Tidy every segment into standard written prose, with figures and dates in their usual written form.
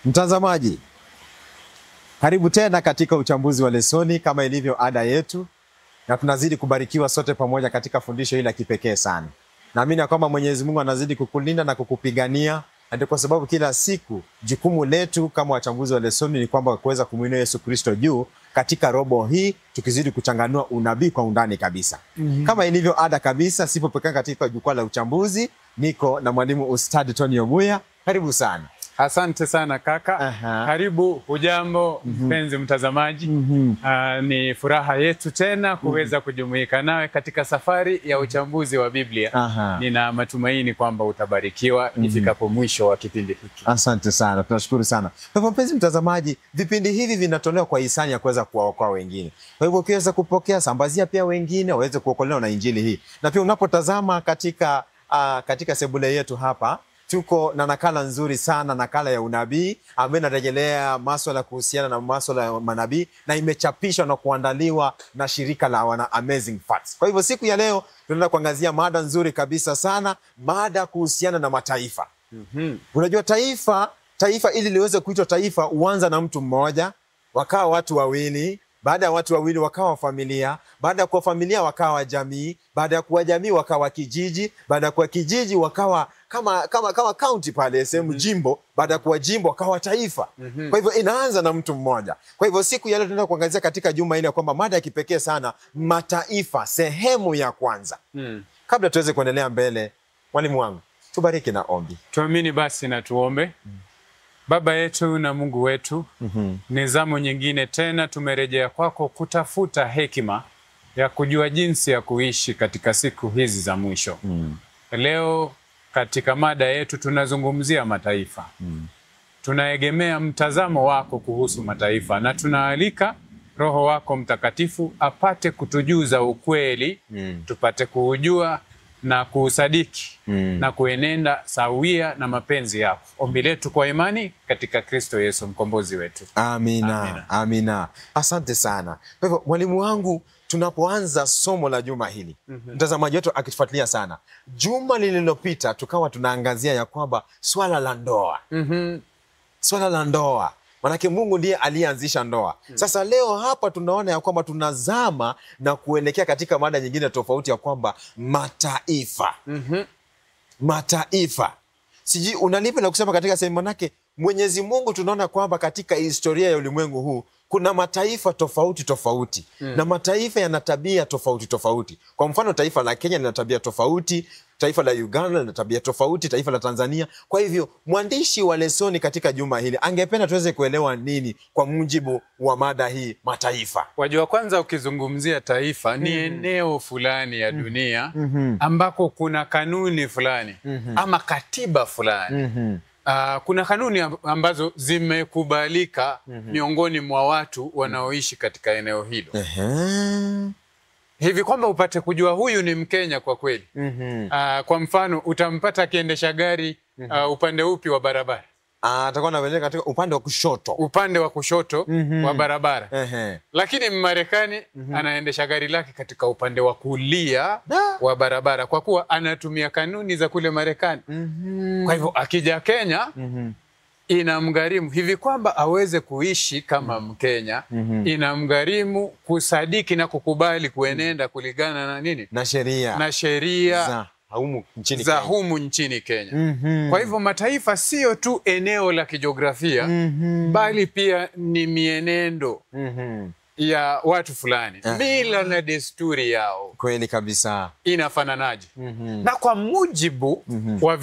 Mtazamaji, karibu tena katika uchambuzi wa lesoni kama ilivyo ada yetu, na tunazidi kubarikiwa sote pamoja katika fundisho hili la kipekee sana. Naamini kwamba Mwenyezi Mungu anazidi kukulinda na kukupigania, ndio kwa sababu kila siku jukumu letu kama wachambuzi wa lesoni ni kwamba kuweza kumuinua Yesu Kristo juu katika robo hii, tukizidi kuchanganua unabii kwa undani kabisa. Kama ilivyo ada kabisa, sipo pekee katika jukwaa la uchambuzi, niko na mwalimu Ustadi Tony Omuya. Karibu sana. Asante sana kaka. Karibu, hujambo mpenzi mtazamaji. Ni furaha yetu tena kuweza kujumuika nawe katika safari ya uchambuzi wa Biblia. Nina matumaini kwamba utabarikiwa ifikapo mwisho wa kipindi hiki. Asante sana, tunashukuru sana. Kwa hivyo mpenzi mtazamaji, vipindi hivi vinatolewa kwa hisani ya kuweza kuwaokoa wengine. Kwa hivyo ukiweza kupokea, sambazia pia wengine waweze kuokolewa na injili hii. Na pia unapotazama katika sebule yetu hapa, tuko na nakala nzuri sana, nakala ya unabii ambayo inarejelea masuala kuhusiana na masuala ya manabii, na imechapishwa na kuandaliwa na shirika la wana Amazing Facts. Kwa hivyo siku ya leo tunaenda kuangazia mada nzuri kabisa sana, mada kuhusiana na mataifa. Unajua taifa ili liweze kuitwa taifa huanza na mtu mmoja, wakawa watu wawili, baada ya watu wawili wakawa familia, baada ya kuwa familia wakawa jamii, baada ya kuwa jamii wakawa kijiji, baada ya kuwa kijiji wakawa kama county pale sehemu jimbo, baada ya kuwa jimbo wakawa taifa. Kwa hivyo inaanza na mtu mmoja. Kwa hivyo siku ya leo tunaenda kuangazia katika juma hili kwamba mada ya kipekee sana, mataifa sehemu ya kwanza. Kabla tuweze kuendelea mbele, mwalimu wangu, tubariki na ombi. Tuamini basi na tuombe. Baba yetu na Mungu wetu, ni zamu nyingine tena tumerejea kwako kutafuta hekima ya kujua jinsi ya kuishi katika siku hizi za mwisho. Leo katika mada yetu tunazungumzia mataifa. Tunaegemea mtazamo wako kuhusu mataifa, na tunaalika Roho wako Mtakatifu apate kutujuza ukweli, tupate kuujua na kuusadiki na kuenenda sawia na mapenzi yako. Ombi letu kwa imani katika Kristo Yesu mkombozi wetu. Amina. Amina. Asante sana. Kwa hivyo mwalimu wangu, tunapoanza somo la juma hili, mtazamaji wetu akitufuatilia sana, juma lililopita tukawa tunaangazia ya kwamba swala la ndoa. Swala la ndoa. Manake Mungu ndiye alianzisha ndoa. Sasa leo hapa tunaona ya kwamba tunazama na kuelekea katika mada nyingine tofauti ya kwamba mataifa. Mataifa. Sijui unalipa na kusema katika sehemu, manake Mwenyezi Mungu tunaona kwamba katika historia ya ulimwengu huu kuna mataifa tofauti tofauti. Na mataifa yana tabia tofauti tofauti. Kwa mfano taifa la Kenya lina tabia tofauti, taifa la Uganda lina tabia tofauti, taifa la Tanzania. Kwa hivyo mwandishi wa lesoni katika juma hili angependa tuweze kuelewa nini kwa mujibu wa mada hii, mataifa. Wajua, kwanza ukizungumzia taifa ni eneo fulani ya dunia ambako kuna kanuni fulani ama katiba fulani. Kuna kanuni ambazo zimekubalika miongoni mwa watu wanaoishi katika eneo hilo. Hivi kwamba upate kujua huyu ni Mkenya kwa kweli. Kwa mfano utampata akiendesha gari upande upi wa barabara? Atakuwa anaweza katika upande wa kushoto. Upande wa kushoto wa barabara. Lakini Marekani anaendesha gari lake katika upande wa kulia wa barabara, kwa kuwa anatumia kanuni za kule Marekani. Kwa hivyo akija Kenya inamgharimu hivi kwamba aweze kuishi kama Mkenya, inamgharimu kusadiki na kukubali kuenenda kulingana na nini? Na sheria za humu nchini Kenya. Kwa hivyo mataifa sio tu eneo la kijiografia, bali pia ni mienendo ya watu fulani. Mila na desturi yao. Kweli kabisa. Inafananaje? Na kwa mujibu wa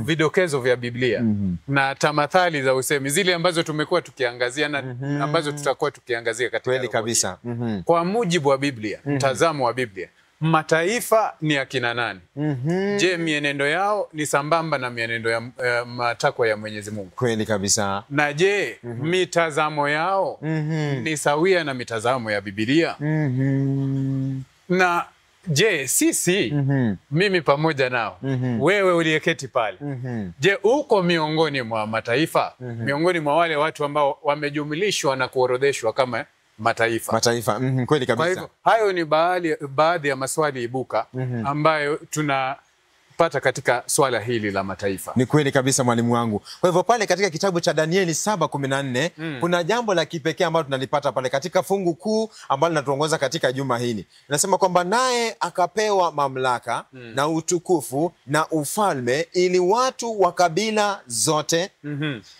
vidokezo vya Biblia na tamathali za usemi, zile ambazo tumekuwa tukiangazia na ambazo tutakuwa tukiangazia katika kweli kabisa. Kwa mujibu wa Biblia, mtazamo wa Biblia, mataifa ni akina nani? Je, mienendo yao ni sambamba na mienendo ya matakwa ya Mwenyezi Mungu? Kweli kabisa. Na je, mitazamo yao ni sawia na mitazamo ya Biblia? Na je, sisi mimi pamoja nao, wewe uliyeketi pale, je, uko miongoni mwa mataifa? Miongoni mwa wale watu ambao wamejumlishwa na kuorodheshwa kama mataifa. Kweli kabisa. Kwa hivyo hayo ni baadhi ya maswali ibuka ambayo tunapata katika swala hili la mataifa. Ni kweli kabisa mwalimu wangu. Kwa hivyo pale katika kitabu cha Danieli 7:14 kuna jambo la kipekee ambalo tunalipata pale katika fungu kuu ambalo linatuongoza katika juma hili. Inasema kwamba naye akapewa mamlaka na utukufu na ufalme ili watu wa kabila zote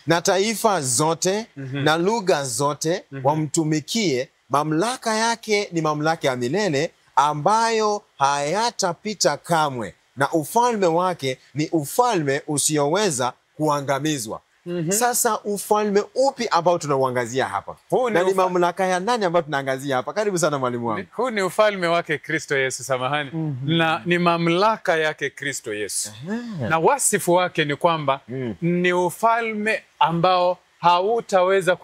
na taifa zote na lugha zote wamtumikie. Mamlaka yake ni mamlaka ya milele ambayo hayatapita kamwe, na ufalme wake ni ufalme usioweza kuangamizwa. Sasa ufalme upi ambao tunauangazia hapa? Na ni mamlaka ya nani ambao tunaangazia hapa? Karibu sana mwalimu wangu. Huu ni ufalme wake Kristo Yesu, samahani. Na ni mamlaka yake Kristo Yesu. Na wasifu wake ni kwamba ni ufalme ambao hautaweza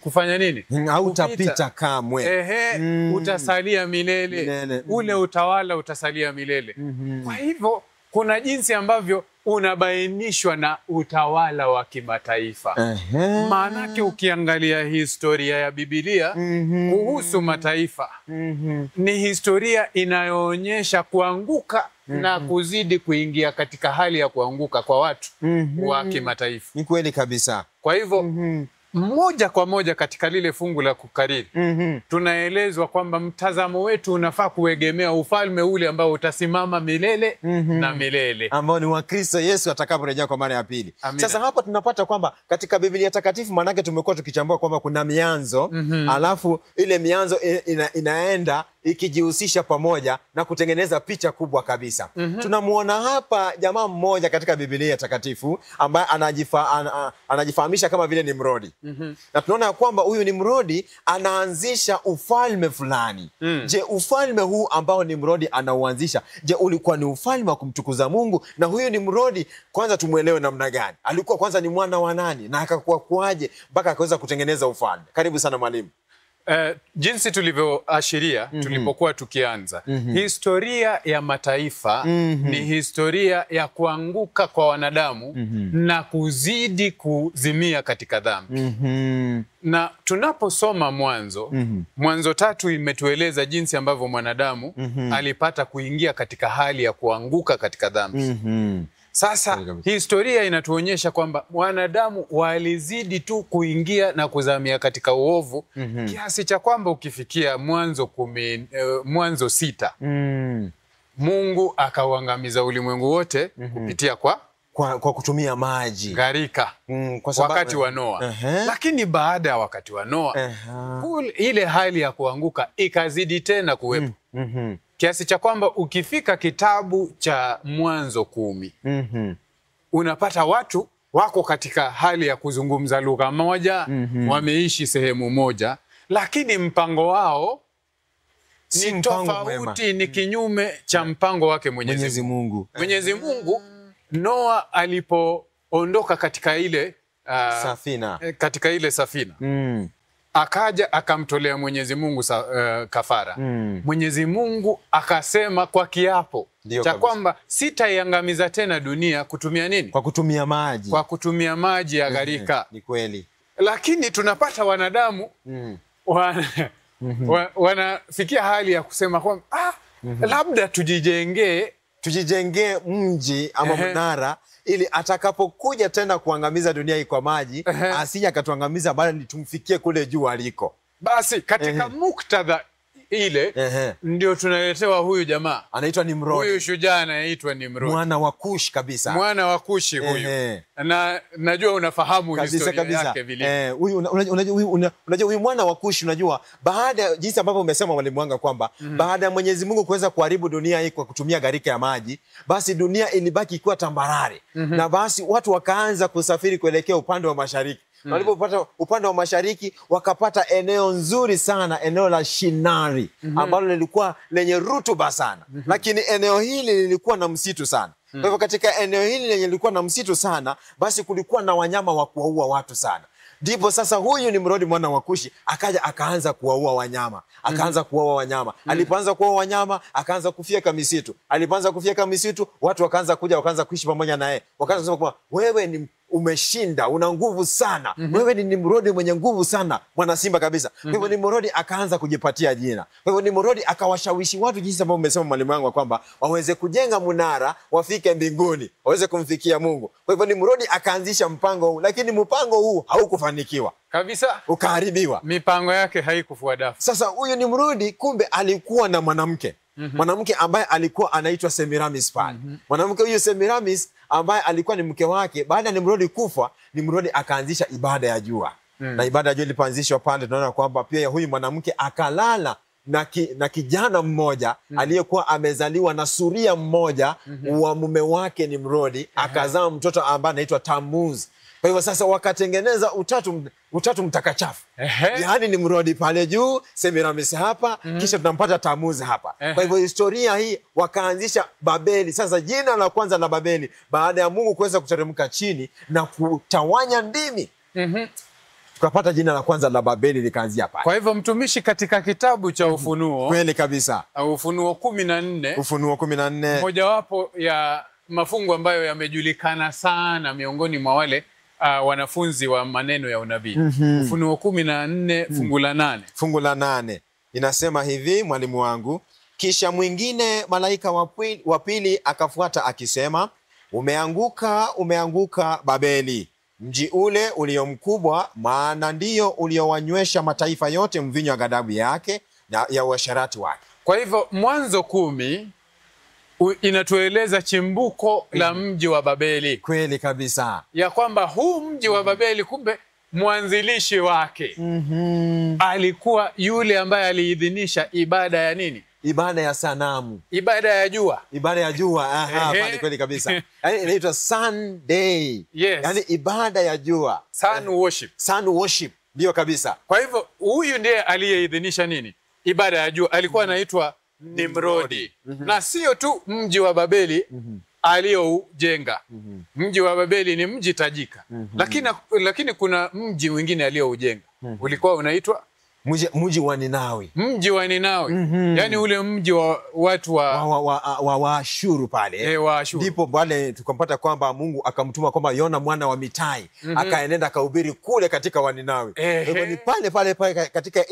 kufanya nini? Hautapita kamwe. Utasalia milele. Ule utawala utasalia milele. Kwa hivyo kuna jinsi ambavyo unabainishwa na utawala wa kimataifa. Maanake ukiangalia historia ya Biblia kuhusu mataifa, ni historia inayoonyesha kuanguka na kuzidi kuingia katika hali ya kuanguka kwa watu wa kimataifa. Ni kweli kabisa. Kwa hivyo moja kwa moja katika lile fungu la kukariri tunaelezwa kwamba mtazamo wetu unafaa kuegemea ufalme ule ambao utasimama milele na milele, ambao ni wa Kristo Yesu atakaporejea kwa mara ya pili. Sasa hapa tunapata kwamba katika Biblia takatifu, manake tumekuwa tukichambua kwamba kuna mianzo, alafu ile mianzo inaenda ikijihusisha pamoja na kutengeneza picha kubwa kabisa. Tunamuona hapa jamaa mmoja katika Biblia takatifu ambaye anajifahamisha kama vile Nimrodi. Na tunaona kwamba huyu Nimrodi anaanzisha ufalme fulani. Je, ufalme huu ambao Nimrodi anauanzisha, je, ulikuwa ni ufalme wa kumtukuza Mungu? Na huyu Nimrodi kwanza tumuelewe namna gani? Alikuwa kwanza ni mwana wa nani? Na akakuwa kuaje mpaka akaweza kutengeneza ufalme? Karibu sana mwalimu. Jinsi tulivyoashiria tulipokuwa tukianza, historia ya mataifa ni historia ya kuanguka kwa wanadamu na kuzidi kuzimia katika dhambi. Na tunaposoma Mwanzo 3 imetueleza jinsi ambavyo mwanadamu alipata kuingia katika hali ya kuanguka katika dhambi. Sasa historia inatuonyesha kwamba wanadamu walizidi tu kuingia na kuzamia katika uovu, kiasi cha kwamba ukifikia Mwanzo 6 Mungu akauangamiza ulimwengu wote kupitia kwa kutumia maji, gharika, wakati wa Noa. Lakini baada ya wakati wa Noa ile hali ya kuanguka ikazidi tena kuwepo. Kiasi cha kwamba ukifika kitabu cha Mwanzo 10 unapata watu wako katika hali ya kuzungumza lugha moja, wameishi sehemu moja, lakini mpango wao ni tofauti, ni kinyume cha mpango wake Mwenyezi Mungu. Mwenyezi Mungu, Noa alipoondoka katika ile safina, akaja akamtolea Mwenyezi Mungu kafara. Mwenyezi Mungu akasema kwa kiapo cha kwamba sitaiangamiza tena dunia kutumia nini? Kwa kutumia maji. Kwa kutumia maji ya gharika. Ni kweli. Lakini tunapata wanadamu wanafikia hali ya kusema kwamba labda tujijengee mji ama mnara, ili atakapokuja tena kuangamiza dunia hii kwa maji, asije akatuangamiza, bali tumfikie kule juu aliko. Basi katika muktadha ile ndio tunaletewa huyu jamaa anaitwa Nimrodi. Huyu shujaa anaitwa Nimrodi, mwana wa Kush kabisa. Mwana wa Kushi huyu. Na najua unafahamu historia yake vile. Unajua huyu mwana wa Kush, unajua baada jinsi ambavyo umesema mwalimu wangu kwamba baada ya Mwenyezi Mungu kuweza kuharibu dunia hii kwa kutumia gharika ya maji, basi dunia ilibaki ikiwa tambarare. Na basi watu wakaanza kusafiri kuelekea upande wa mashariki. Walipopata upande wa mashariki, wakapata eneo nzuri sana, eneo la Shinari, ambalo lilikuwa lenye rutuba sana. Lakini eneo hili lilikuwa na msitu sana. Kwa hivyo katika eneo hili lenye lilikuwa na msitu sana, basi kulikuwa na wanyama wa kuwaua watu sana. Ndipo sasa huyu Nimrodi mwana wa Kushi akaja akaanza kuwaua wanyama. Alipoanza kuwaua wanyama, akaanza kufyeka misitu. Alipoanza kufyeka misitu, watu wakaanza kuja, wakaanza kuishi pamoja naye. Wakaanza kusema kwa wewe umeshinda, una nguvu sana. Wewe ni Nimrodi mwenye nguvu sana, mwana simba kabisa. Kwa hivyo Nimrodi akaanza kujipatia jina. Kwa hivyo Nimrodi akawashawishi watu, jinsi ambavyo umesema mwalimu wangu, kwamba waweze kujenga mnara, wafike mbinguni, waweze kumfikia Mungu. Kwa hivyo Nimrodi akaanzisha mpango huu, lakini mpango huu haukufanikiwa kabisa, ukaharibiwa. Mipango yake haikufua dafu. Sasa huyu Nimrodi kumbe alikuwa na mwanamke. Mwanamke ambaye alikuwa anaitwa Semiramis pale. Mwanamke huyu Semiramis ambaye alikuwa ni mke wake, baada ya Nimrodi kufa, Nimrodi akaanzisha ibada ya jua. Na ibada ya jua ilipoanzishwa pale, tunaona kwamba pia huyu mwanamke akalala na kijana mmoja aliyekuwa amezaliwa na suria mmoja wa mume wake Nimrodi, akazaa mtoto ambaye anaitwa Tammuz. Kwa hivyo sasa wakatengeneza utatu mtakachafu. Yaani Nimrodi pale juu, Semiramis hapa, kisha tunampata Tammuz hapa. Kwa hivyo historia hii wakaanzisha Babeli. Sasa jina la kwanza la Babeli, baada ya Mungu kuweza kuteremka chini na kutawanya ndimi, tukapata jina la kwanza la Babeli likaanzia pale. Kwa hivyo mtumishi, katika kitabu cha Ufunuo, kweli kabisa, Ufunuo 14, Ufunuo 14, mojawapo ya mafungu ambayo yamejulikana sana miongoni mwa wale wanafunzi wa maneno ya unabii. Ufunuo 14 fungu la 8. Fungu la 8 inasema hivi, mwalimu wangu: kisha mwingine malaika wa pili akafuata akisema, umeanguka, umeanguka Babeli, mji ule ulio mkubwa, maana ndio uliowanywesha mataifa yote mvinyo wa ghadhabu yake na ya uasherati wake. Kwa hivyo Mwanzo 10 inatueleza chimbuko la mji wa Babeli. Kweli kabisa, ya kwamba huu mji wa Babeli kumbe mwanzilishi wake alikuwa yule ambaye aliidhinisha ibada ya nini? Ibada ya sanamu, ibada ya jua. Ibada ya jua, pale kweli kabisa. Yaani inaitwa Sunday. Yaani ibada ya jua. Sun worship. Sun worship. Ndio kabisa. Kwa hivyo huyu ndiye aliyeidhinisha nini? Ibada ya jua. Alikuwa anaitwa Nimrodi. Na sio tu mji wa Babeli aliyoujenga. Mji wa Babeli ni mji tajika. Lakini kuna mji mwingine aliyoujenga. Ulikuwa unaitwa mji wa Ninawi. Mji wa Ninawi. Yaani ule mji wa watu wa Ashuru pale. Wa Ashuru. Ndipo pale tukampata kwamba Mungu akamtuma kwamba Yona mwana wa Mitai akaenenda kahubiri kule katika wa Ninawi. Ni pale katika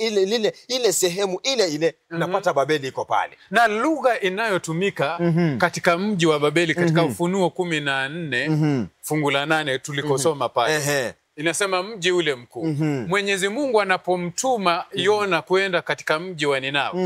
ile sehemu ile tunapata Babeli iko pale. Na lugha inayotumika katika mji wa Babeli katika Ufunuo 14 fungu la 8 tulikosoma pale. Inasema mji ule mkuu. Mwenyezi Mungu anapomtuma Yona kwenda katika mji wa Ninawi,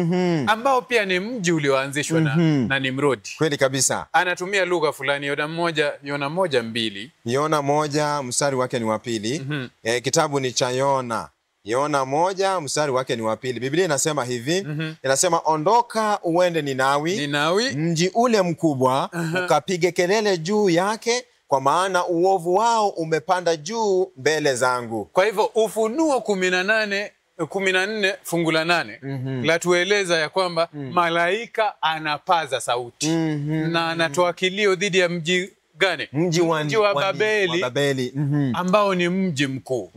ambao pia ni mji ulioanzishwa na Nimrodi. Kweli kabisa. Anatumia lugha fulani. Yona 1:2. Yona 1 mstari wake ni wa 2. Kitabu ni cha Yona. Yona 1 mstari wake ni wa 2. Biblia inasema hivi, inasema ondoka uende Ninawi, mji ule mkubwa, ukapige kelele juu yake, kwa maana uovu wao umepanda juu mbele zangu. Kwa hivyo Ufunuo 14 fungu la 8 latueleza ya kwamba malaika anapaza sauti na anatoa kilio dhidi ya mji gani? Mji wa Babeli, ambao ni mji mkuu.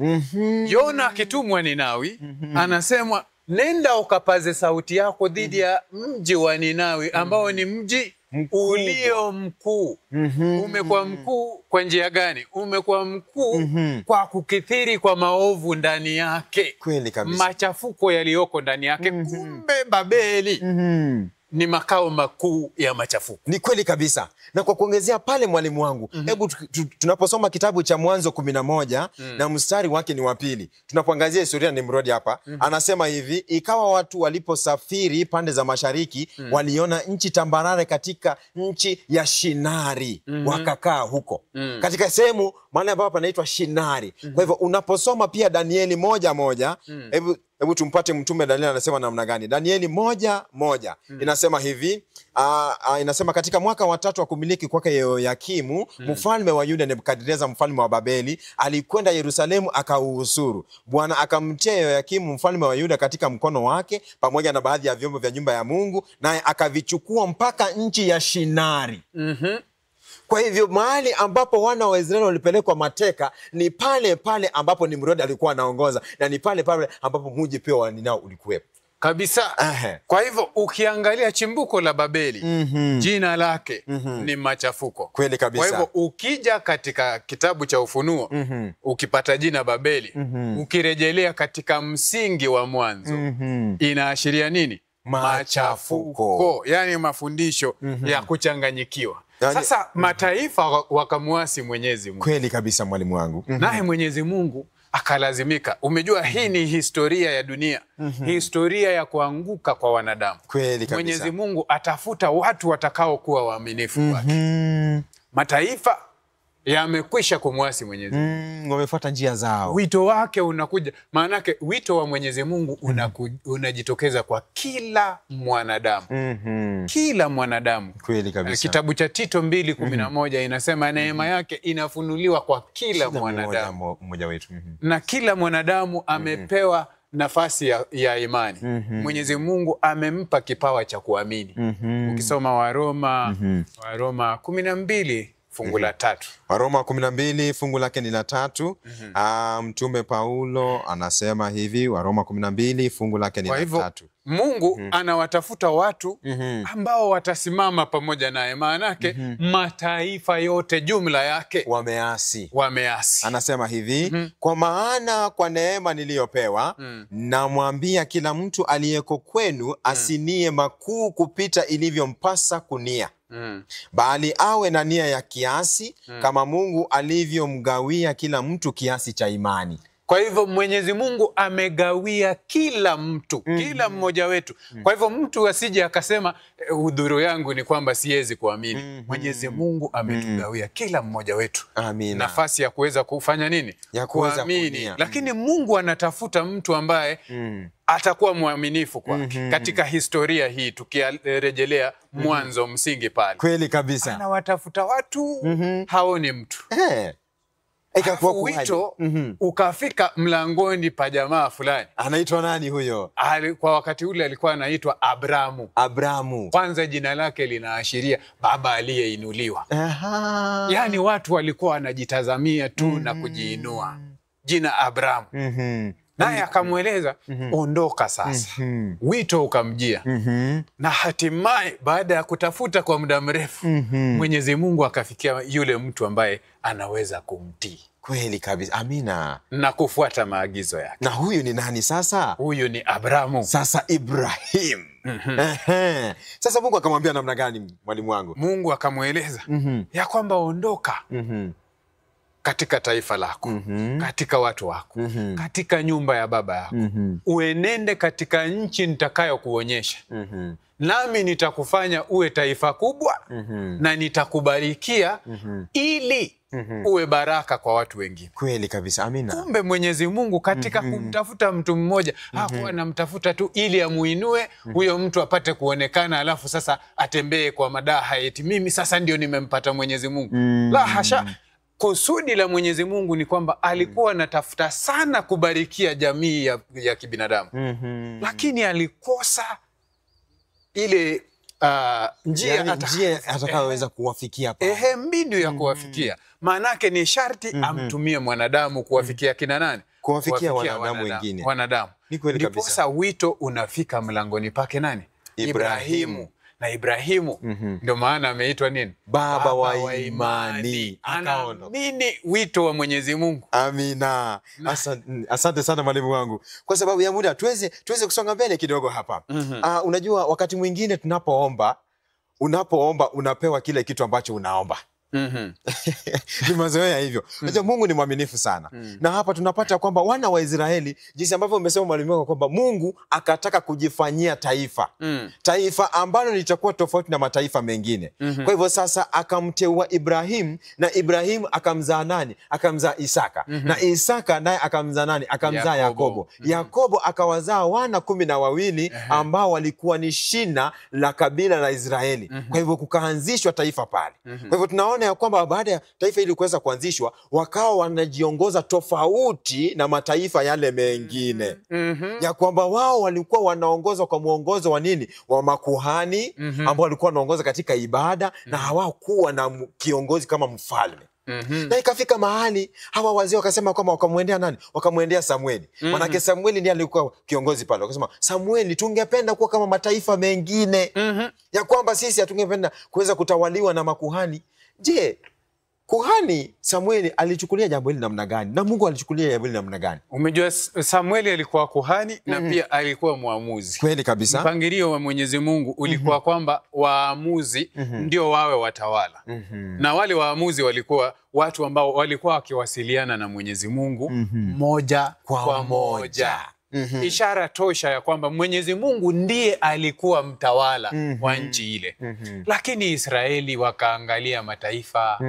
Yona akitumwa Ninawi, anasemwa nenda ukapaze sauti yako dhidi ya mji wa Ninawi ambao ni mji ulio mkuu. Umekuwa mkuu kwa njia gani? Umekuwa mkuu kwa kukithiri kwa maovu ndani yake. Kweli kabisa. Machafuko yaliyoko ndani yake. Kumbe Babeli ni makao makuu ya machafuko. Ni kweli kabisa. Na kwa kuongezea pale, mwalimu wangu, hebu tunaposoma kitabu cha Mwanzo 11 na mstari wake ni wa 2, tunapoangazia historia ya Nimrodi hapa, anasema hivi, ikawa watu waliposafiri pande za mashariki, waliona nchi tambarare katika nchi ya Shinari, wakakaa huko. Katika sehemu mahali ambapo panaitwa Shinari. Kwa hivyo unaposoma pia Danieli 1:1, hebu tumpate mtume Danieli anasema namna gani. Danieli 1:1 inasema hivi, inasema katika mwaka wa 3 wa kumiliki kwake Yehoyakimu mfalme wa Yuda, Nebukadneza mfalme wa Babeli alikwenda Yerusalemu akauhusuru. Bwana akamtia Yehoyakimu mfalme wa Yuda katika mkono wake pamoja na baadhi ya vyombo vya nyumba ya Mungu, naye akavichukua mpaka nchi ya Shinari. Kwa hivyo mahali ambapo wana wa Israeli walipelekwa mateka ni pale pale ambapo Nimrodi alikuwa anaongoza, na ni pale pale ambapo mji pia wa Ninawi ulikuwepo. kabisa. Kwa hivyo ukiangalia chimbuko la Babeli, jina lake ni machafuko. Kweli kabisa. Kwa hivyo ukija katika kitabu cha Ufunuo, ukipata jina Babeli, ukirejelea katika msingi wa mwanzo, inaashiria nini? Machafuko. Yani mafundisho ya kuchanganyikiwa. Sasa mataifa wakamuasi Mwenyezi Mungu. Kweli kabisa mwalimu wangu. Naye Mwenyezi Mungu akalazimika. Umejua hii ni historia ya dunia. Historia ya kuanguka kwa wanadamu. Kweli kabisa. Mwenyezi Mungu atafuta watu watakao kuwa waaminifu kwake. Mataifa yamekwisha kumwasi Mwenyezi Mungu. Wamefuata njia zao. Wito wake unakuja. Maanake wito wa Mwenyezi Mungu unajitokeza kwa kila mwanadamu. Kila mwanadamu. Kweli kabisa. Kitabu cha Tito 2:11 inasema neema yake inafunuliwa kwa kila mwanadamu. Mmoja wetu. Na kila mwanadamu amepewa nafasi ya imani. Mwenyezi Mungu amempa kipawa cha kuamini. Ukisoma Waroma 12 fungu la 3. Waroma 12 fungu lake ni la 3. Mtume Paulo anasema hivi, Waroma 12 fungu lake ni la 3. Mungu anawatafuta watu ambao watasimama pamoja naye. Maanake mataifa yote jumla yake wameasi. Anasema hivi, kwa maana kwa neema niliyopewa namwambia kila mtu aliyeko kwenu asinie makuu kupita ilivyompasa kunia. Bali awe na nia ya kiasi kama Mungu alivyomgawia kila mtu kiasi cha imani. Kwa hivyo Mwenyezi Mungu amegawia kila mtu, kila mmoja wetu. Kwa hivyo mtu asije akasema udhuru yangu ni kwamba siwezi kuamini. Mwenyezi Mungu ametugawia kila mmoja wetu nafasi ya kuweza kufanya nini? Ya kuweza kuamini. Lakini Mungu anatafuta mtu ambaye atakuwa mwaminifu kwake. Katika historia hii tukirejelea mwanzo msingi pale. Kweli kabisa. Anawatafuta watu, haoni mtu. Wito ukafika mlangoni pa jamaa fulani. Anaitwa nani huyo? Kwa wakati ule alikuwa anaitwa Abramu. Kwanza jina lake linaashiria baba aliyeinuliwa. Yani watu walikuwa wanajitazamia tu na kujiinua. Jina Abramu. Naye akamweleza ondoka sasa. Wito ukamjia. Na hatimaye baada ya kutafuta kwa muda mrefu, Mwenyezi Mungu akafikia yule mtu ambaye anaweza kumtii. Kweli kabisa. Amina. Na kufuata maagizo yake. Na huyu ni nani sasa? Huyu ni Abramu. Sasa Ibrahim. Sasa Mungu akamwambia namna gani mwalimu wangu? Mungu akamweleza ya kwamba ondoka katika taifa lako, katika watu wako, katika nyumba ya baba yako. Uenende katika nchi nitakayo kuonyesha. Nami nitakufanya uwe taifa kubwa na nitakubarikia ili uwe baraka kwa watu wengine. Kweli kabisa. Amina. Kumbe Mwenyezi Mungu katika kumtafuta mtu mmoja hakuwa anamtafuta tu ili amuinue huyo mtu apate kuonekana alafu sasa atembee kwa madaha eti mimi sasa ndio nimempata Mwenyezi Mungu. La hasha. Kusudi la Mwenyezi Mungu ni kwamba alikuwa anatafuta sana kubarikia jamii ya kibinadamu. Lakini alikosa ile njia atakayoweza kuwafikia mbinu ya kuwafikia. Maanake ni sharti amtumie mwanadamu kuwafikia kina nani? Kuwafikia wanadamu wengine. Ni kweli kabisa. Ndiposa wito unafika mlangoni pake nani? Ibrahimu. Na Ibrahimu ndio maana ameitwa nini? Baba wa imani. Anaamini wito wa Mwenyezi Mungu. Amina. Asante sana mwalimu wangu. Kwa sababu ya muda tuweze kusonga mbele kidogo hapa. Unajua wakati mwingine unapoomba unapewa kile kitu ambacho unaomba. Ni mazoea hivyo. Unajua Mungu ni mwaminifu sana. Na hapa tunapata kwamba wana wa Israeli, jinsi ambavyo umesema mwalimu wangu kwamba Mungu akataka kujifanyia taifa. Taifa ambalo litakuwa tofauti na mataifa mengine. Kwa hivyo sasa akamteua Ibrahim, na Ibrahim akamzaa nani? Akamzaa Isaka. Na Isaka naye akamzaa nani? Akamzaa Yakobo. Yakobo akawazaa wana 12 ambao walikuwa ni shina la kabila la Israeli. Kwa hivyo kukaanzishwa taifa pale. Kwa hivyo tunaona ya kwamba baada ya taifa hili kuweza kuanzishwa, wakawa wanajiongoza tofauti na mataifa yale mengine. Ya kwamba wao walikuwa wanaongozwa kwa muongozo wa nini? Wa makuhani ambao walikuwa wanaongoza katika ibada, na hawakuwa na kiongozi kama mfalme. Na ikafika mahali hawa wazee wakasema kwamba wakamwendea nani? Wakamwendea Samueli. Manake Samueli ndiye alikuwa kiongozi pale. Wakasema, Samueli, tungependa kuwa kama mataifa mengine. Ya kwamba sisi hatungependa kuweza kutawaliwa na makuhani. Je, kuhani Samueli alichukulia jambo hili namna gani? Na Mungu alichukulia jambo hili namna gani? Umejua Samueli alikuwa kuhani na pia alikuwa muamuzi. Kweli kabisa. Mpangilio wa Mwenyezi Mungu ulikuwa kwamba waamuzi ndio wawe watawala. Na wale waamuzi walikuwa watu ambao walikuwa wakiwasiliana na Mwenyezi Mungu moja kwa moja. Ishara tosha ya kwamba Mwenyezi Mungu ndiye alikuwa mtawala wa nchi ile. Lakini Israeli wakaangalia mataifa,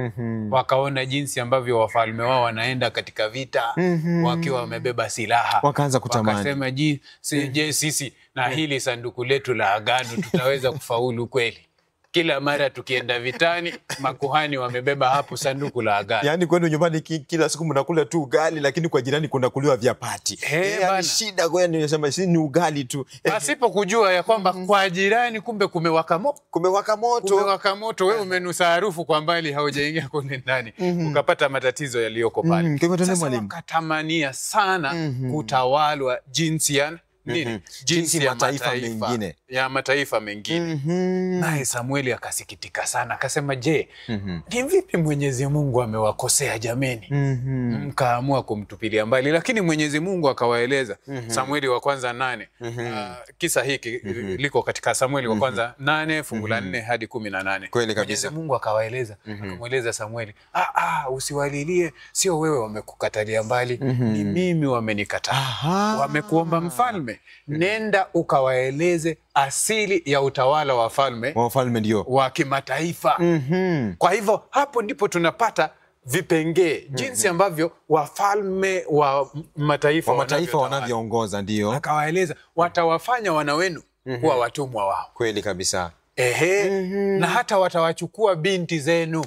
wakaona jinsi ambavyo wafalme wao wanaenda katika vita wakiwa wamebeba silaha. Wakaanza kutamani. Wakasema, je, sisi na hili sanduku letu la agano tutaweza kufaulu kweli? Kila mara tukienda vitani, makuhani wamebeba hapo sanduku la agano. Yaani kwenu nyumbani kila siku mnakula tu ugali, lakini kwa jirani kuna kuliwa vyapati. Yaani shida kwenu nasema si ni ugali tu. Pasipo kujua ya kwamba kwa jirani kumbe kumewaka moto. Kumewaka moto. Wewe umenusa harufu kwa mbali, haujaingia kule ndani. Ukapata matatizo yaliyoko pale. Sasa wakatamania sana kutawalwa jinsi ya jinsi ya mataifa mengine. Naye Samueli akasikitika sana, akasema, je, ni vipi Mwenyezi Mungu amewakosea jameni? Mkaamua kumtupilia mbali. Lakini Mwenyezi Mungu akawaeleza. Samueli wa kwanza 8. Kisa hiki liko katika Samueli wa kwanza 8 fungu la 4 hadi 18. Kweli kabisa. Mwenyezi Mungu akawaeleza, akamweleza Samueli, usiwalilie, sio wewe wamekukatalia mbali, ni mimi wamenikataa. Wamekuomba mfalme. Nenda ukawaeleze asili ya utawala wa wafalme ndio wa kimataifa. Kwa hivyo hapo ndipo tunapata vipengee jinsi ambavyo wafalme wa mataifa wanavyoongoza. Ndio akawaeleza, watawafanya wana wenu kuwa watumwa wao. Kweli kabisa. Na hata watawachukua binti zenu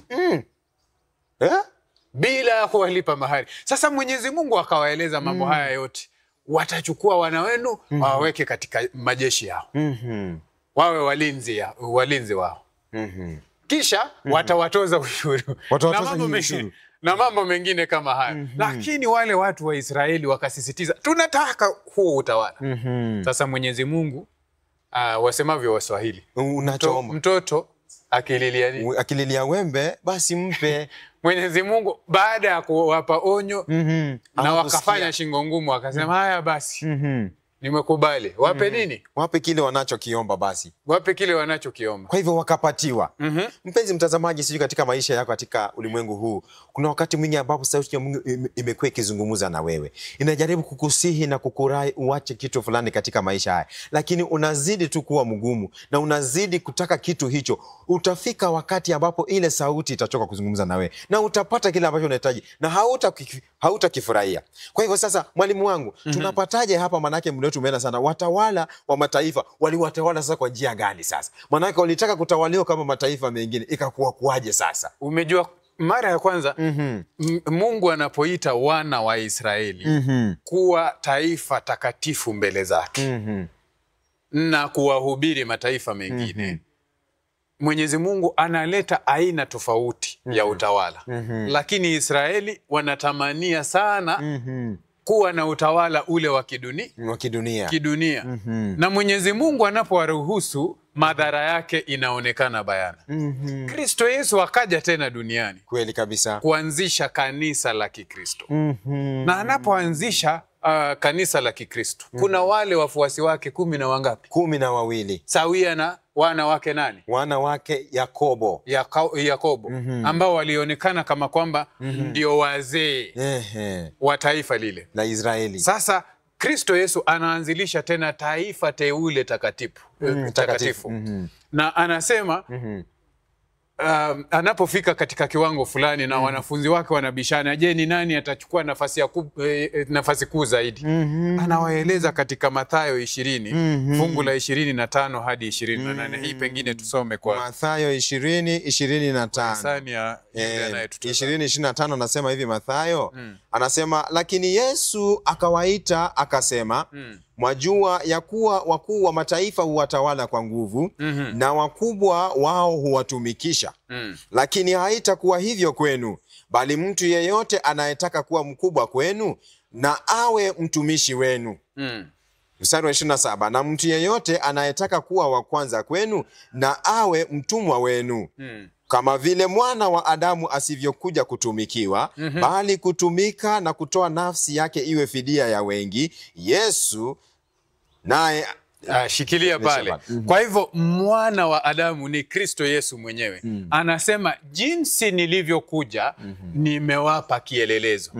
bila kuwalipa mahari. Sasa Mwenyezi Mungu akawaeleza mambo haya yote. Watachukua wana wenu waweke katika majeshi yao. Wawe walinzi wao. Kisha watawatoza ushuru. Na mambo mengine kama haya. Lakini wale watu wa Israeli wakasisitiza, tunataka huo utawala. Sasa Mwenyezi Mungu, wasemavyo Waswahili, mtoto akililia wembe basi mpe. Mwenyezi Mungu baada ya kuwapa onyo na wakafanya shingo ngumu, akasema, haya basi, nimekubali. Wape nini? Wape kile wanachokiomba basi. Wape kile wanachokiomba. Kwa hivyo wakapatiwa. Mpenzi mtazamaji, sijui katika maisha yako katika ulimwengu huu, kuna wakati mwingi ambapo sauti ya Mungu imekuwa ikizungumza na wewe. Inajaribu kukusihi na kukurai uache kitu fulani katika maisha haya. Lakini unazidi tu kuwa mgumu na unazidi kutaka kitu hicho. Utafika wakati ambapo ile sauti itachoka kuzungumza na wewe. Na utapata kile ambacho unahitaji na hautakifurahia. Kwa hivyo sasa, mwalimu wangu, tunapataje hapa? Manake muda wetu umeenda sana. Watawala wa mataifa waliwatawala sasa kwa njia gani sasa? Manake walitaka kutawaliwa kama mataifa mengine, ikakuwa kuaje sasa? Umejua mara ya kwanza Mungu anapoita wana wa Israeli kuwa taifa takatifu mbele zake na kuwahubiri mataifa mengine, Mwenyezi Mungu analeta aina tofauti ya utawala. Lakini Israeli wanatamania sana kuwa na utawala ule wa kidunia. Na Mwenyezi Mungu anapowaruhusu, madhara yake inaonekana bayana. Kristo Yesu akaja tena duniani. Kweli kabisa. Kuanzisha kanisa la Kikristo. Na anapoanzisha kanisa la Kikristo, kuna wale wafuasi wake 10 na wangapi? 12. Sawia na wana wake nani? Wana wake Yakobo. Yakobo. Ambao walionekana kama kwamba ndio wazee wa taifa lile la Israeli. Sasa Kristo Yesu anaanzilisha tena taifa teule takatifu. Na anasema anapofika katika kiwango fulani na wanafunzi wake wanabishana, je, ni nani atachukua nafasi kuu zaidi? Anawaeleza katika Mathayo 20 fungu la 25 hadi 28. Hii pengine tusome kwa Mathayo 20:25. 20:25 anasema hivi Mathayo. Anasema, lakini Yesu akawaita akasema, mwajua ya kuwa wakuu wa mataifa huwatawala kwa nguvu, na wakubwa wao huwatumikisha. Lakini haitakuwa hivyo kwenu, bali mtu yeyote anayetaka kuwa mkubwa kwenu na awe mtumishi wenu. Mstari wa 27, na mtu yeyote anayetaka kuwa wa kwanza kwenu na awe mtumwa wenu. Kama vile mwana wa Adamu asivyokuja kutumikiwa, bali kutumika na kutoa nafsi yake iwe fidia ya wengi. Yesu naye shikilia pale. Kwa hivyo mwana wa Adamu ni Kristo Yesu mwenyewe. Anasema jinsi nilivyokuja nimewapa kielelezo.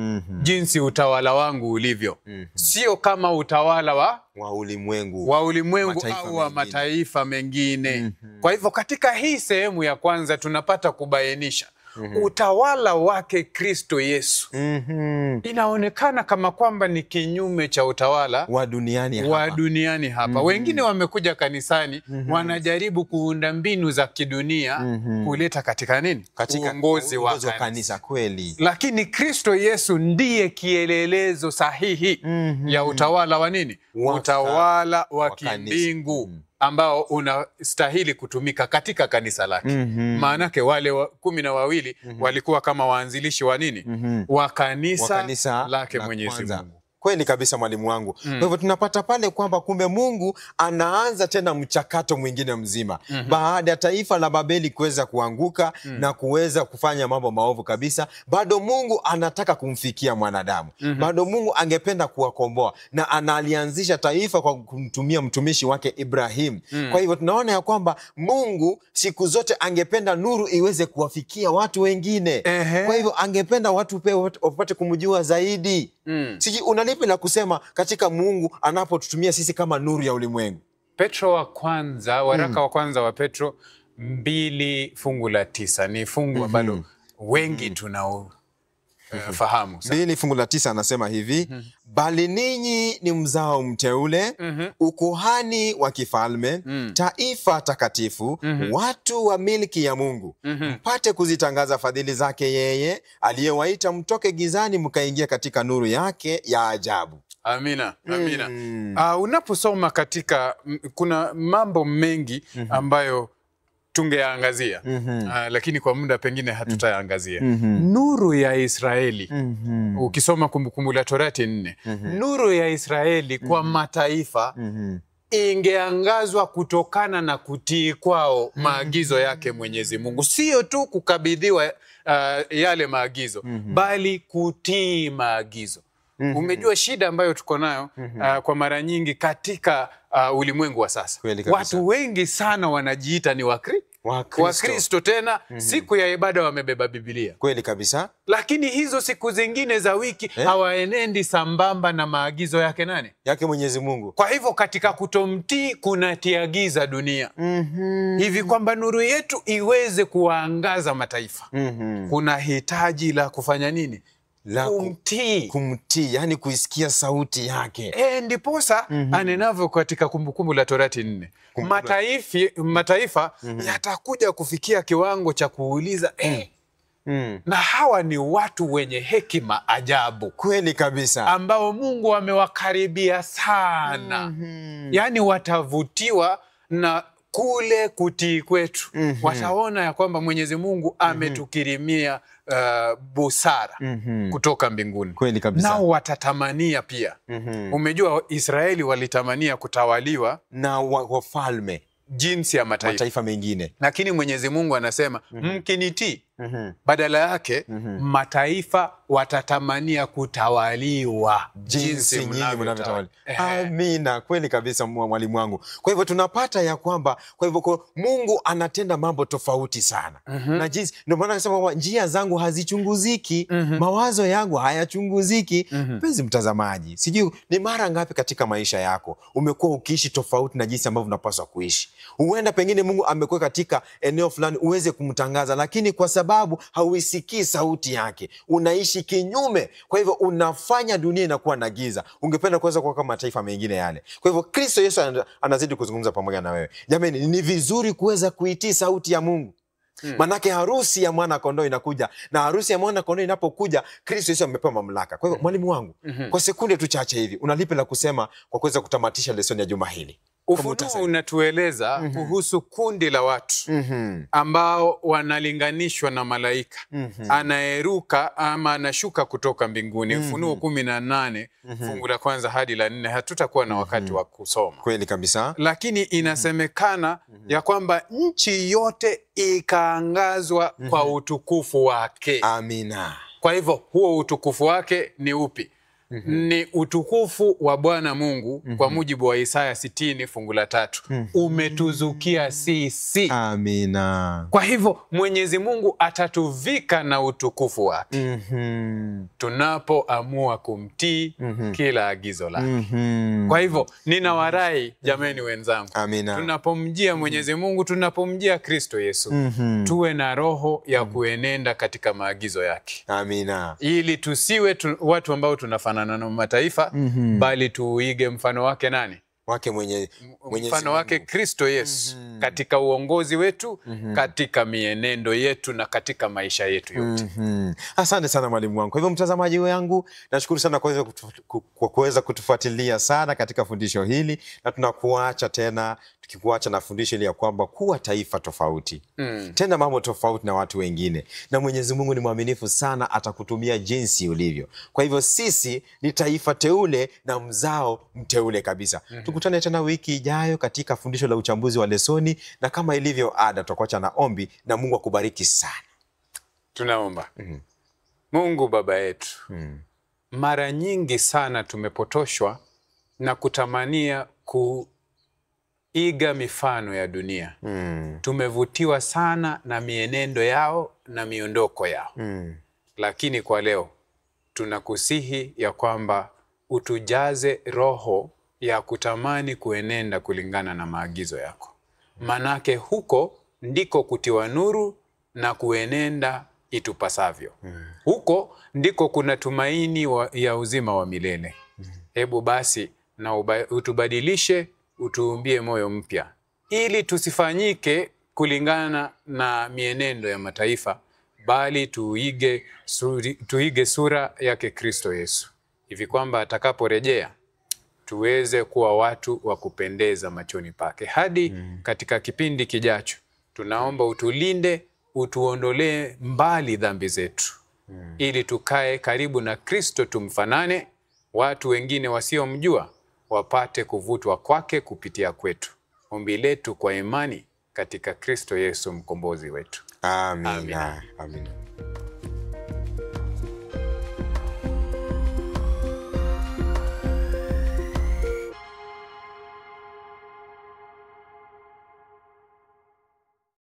Jinsi utawala wangu ulivyo. Sio kama utawala wa ulimwengu au wa mataifa mengine. Kwa hivyo katika hii sehemu ya kwanza tunapata kubainisha utawala wake Kristo Yesu. Inaonekana kama kwamba ni kinyume cha utawala wa duniani hapa. Wengine wamekuja kanisani, wanajaribu kuunda mbinu za kidunia kuleta katika nini? Katika uongozi wa kanisa kweli. Lakini Kristo Yesu ndiye kielelezo sahihi ya utawala wa nini? Utawala wa kimbingu ambao unastahili kutumika katika kanisa lake. Maanake wale 12 walikuwa kama waanzilishi wa nini? Wa kanisa lake Mwenyezi Mungu. Kweli kabisa mwalimu wangu. Kwa hivyo tunapata pale kwamba kumbe Mungu anaanza tena mchakato mwingine mzima. Baada ya taifa la Babeli kuweza kuanguka na kuweza kufanya mambo maovu kabisa, bado Mungu anataka kumfikia mwanadamu. Bado Mungu angependa kuwakomboa, na analianzisha taifa kwa kumtumia mtumishi wake Ibrahim. Kwa hivyo tunaona ya kwamba Mungu siku zote angependa nuru iweze kuwafikia watu wengine. Kwa hivyo angependa watu pia wapate kumjua zaidi. Siji unalipi la kusema katika Mungu anapotutumia sisi kama nuru ya ulimwengu? Petro wa kwanza, waraka wa kwanza wa Petro 2:9 ni fungu ambalo wengi tunao fahamu. 2:9 anasema hivi, bali ninyi ni mzao mteule, ukuhani wa kifalme, taifa takatifu, watu wa milki ya Mungu, mpate kuzitangaza fadhili zake yeye aliyewaita mtoke gizani mkaingia katika nuru yake ya ajabu. Amina. Unaposoma katika, kuna mambo mengi ambayo tungeangazia, lakini kwa muda pengine hatutayaangazia. Nuru ya Israeli, ukisoma Kumbukumbu la Torati 4, nuru ya Israeli kwa mataifa ingeangazwa kutokana na kutii kwao maagizo yake Mwenyezi Mungu. Sio tu kukabidhiwa yale maagizo, bali kutii maagizo. Umejua shida ambayo tuko nayo kwa mara nyingi katika ulimwengu wa sasa. Watu wengi sana wanajiita ni Wakristo tena siku ya ibada wamebeba Biblia. Kweli kabisa. Lakini hizo siku zingine za wiki hawaenendi sambamba na maagizo yake nani? Yake Mwenyezi Mungu. Kwa hivyo katika kutomtii kunatiagiza dunia. Hivi kwamba nuru yetu iweze kuwaangaza mataifa. Kuna hitaji la kufanya nini? Kumtii, yani kuisikia sauti yake. Ndiposa anenavyo katika Kumbukumbu la Torati 4. Mataifa yatakuja kufikia kiwango cha kuuliza na hawa ni watu wenye hekima ajabu. Kweli kabisa. Ambao Mungu amewakaribia sana. Yani watavutiwa na kule kutii kwetu. Wataona ya kwamba Mwenyezi Mungu ametukirimia busara kutoka mbinguni. Kweli kabisa. Nao watatamania pia. Umejua Israeli walitamania kutawaliwa na wafalme jinsi ya mataifa mengine. Lakini Mwenyezi Mungu anasema mkinitii, badala yake mataifa watatamania kutawaliwa jinsi nyinyi mnavyotawala. Amina. Kweli kabisa mwalimu wangu. Kwa hivyo tunapata ya kwamba Mungu anatenda mambo tofauti sana. Na jinsi ndio maana anasema njia zangu hazichunguziki, mawazo yangu hayachunguziki. Mpenzi mtazamaji, sijui ni mara ngapi katika maisha yako umekuwa ukiishi tofauti na jinsi ambavyo unapaswa kuishi. Huenda pengine Mungu amekuwa katika eneo fulani uweze kumtangaza, lakini kwa sababu hauisikii sauti yake, unaishi kinyume. Kwa hivyo unafanya dunia inakuwa na giza. Ungependa kuweza kuwa kama mataifa mengine yale. Kwa hivyo Kristo Yesu anazidi kuzungumza pamoja na wewe. Jamani, ni vizuri kuweza kuitii sauti ya Mungu. Manake harusi ya mwana kondoo inakuja, na harusi ya mwana kondoo inapokuja, Kristo Yesu amepewa mamlaka. Kwa hivyo mwalimu wangu, kwa sekunde tu chache hivi, unalipi la kusema kwa kuweza kutamatisha lesoni ya juma hili? Ufunuo unatueleza kuhusu kundi la watu ambao wanalinganishwa na malaika anayeruka ama anashuka kutoka mbinguni. Ufunuo 18 fungu la kwanza hadi la 4. Hatutakuwa na wakati wa kusoma. Kweli kabisa. Lakini inasemekana ya kwamba nchi yote ikaangazwa kwa utukufu wake. Amina. Kwa hivyo huo utukufu wake ni upi? Ni utukufu wa Bwana Mungu kwa mujibu wa Isaya 60 fungu la 3. Umetuzukia sisi. Amina. Kwa hivyo Mwenyezi Mungu atatuvika na utukufu wake tunapoamua kumtii kila agizo lake. Kwa hivyo ninawarai jameni wenzangu, tunapomjia Mwenyezi Mungu, tunapomjia Kristo Yesu, tuwe na roho ya kuenenda katika maagizo yake. Amina. Ili tusiwe watu ambao tunafanana na mataifa, bali tuige mfano wake nani? Mfano wake Kristo Yesu, katika uongozi wetu, katika mienendo yetu na katika maisha yetu yote. Asante sana mwalimu wangu. Kwa hivyo mtazamaji wangu, nashukuru sana kwa kuweza kutufuatilia sana katika fundisho hili, na tunakuacha tena tukikuacha na fundisho hili ya kwamba kuwa taifa tofauti. Tena mambo tofauti na watu wengine. Na Mwenyezi Mungu ni mwaminifu sana, atakutumia jinsi ulivyo. Kwa hivyo sisi ni taifa teule na mzao mteule kabisa. Tukutane tena wiki ijayo katika fundisho la uchambuzi wa lesoni, na kama ilivyo ada tutakuacha na ombi, na Mungu akubariki sana. Tunaomba. Mungu Baba yetu, mara nyingi sana tumepotoshwa na kutamania kuiga mifano ya dunia. Tumevutiwa sana na mienendo yao na miondoko yao. Lakini kwa leo tunakusihi ya kwamba utujaze roho ya kutamani kuenenda kulingana na maagizo yako. Manake huko ndiko kutiwa nuru na kuenenda itupasavyo. Huko ndiko kuna tumaini ya uzima wa milele. Hebu basi na utubadilishe, utuumbie moyo mpya, ili tusifanyike kulingana na mienendo ya mataifa, bali tuige sura yake Kristo Yesu, hivi kwamba atakaporejea tuweze kuwa watu wa kupendeza machoni pake. Hadi katika kipindi kijacho, tunaomba utulinde, utuondolee mbali dhambi zetu, ili tukae karibu na Kristo, tumfanane, watu wengine wasiomjua wapate kuvutwa kwake kupitia kwetu. Ombi letu kwa imani katika Kristo Yesu mkombozi wetu. Amina. Amina.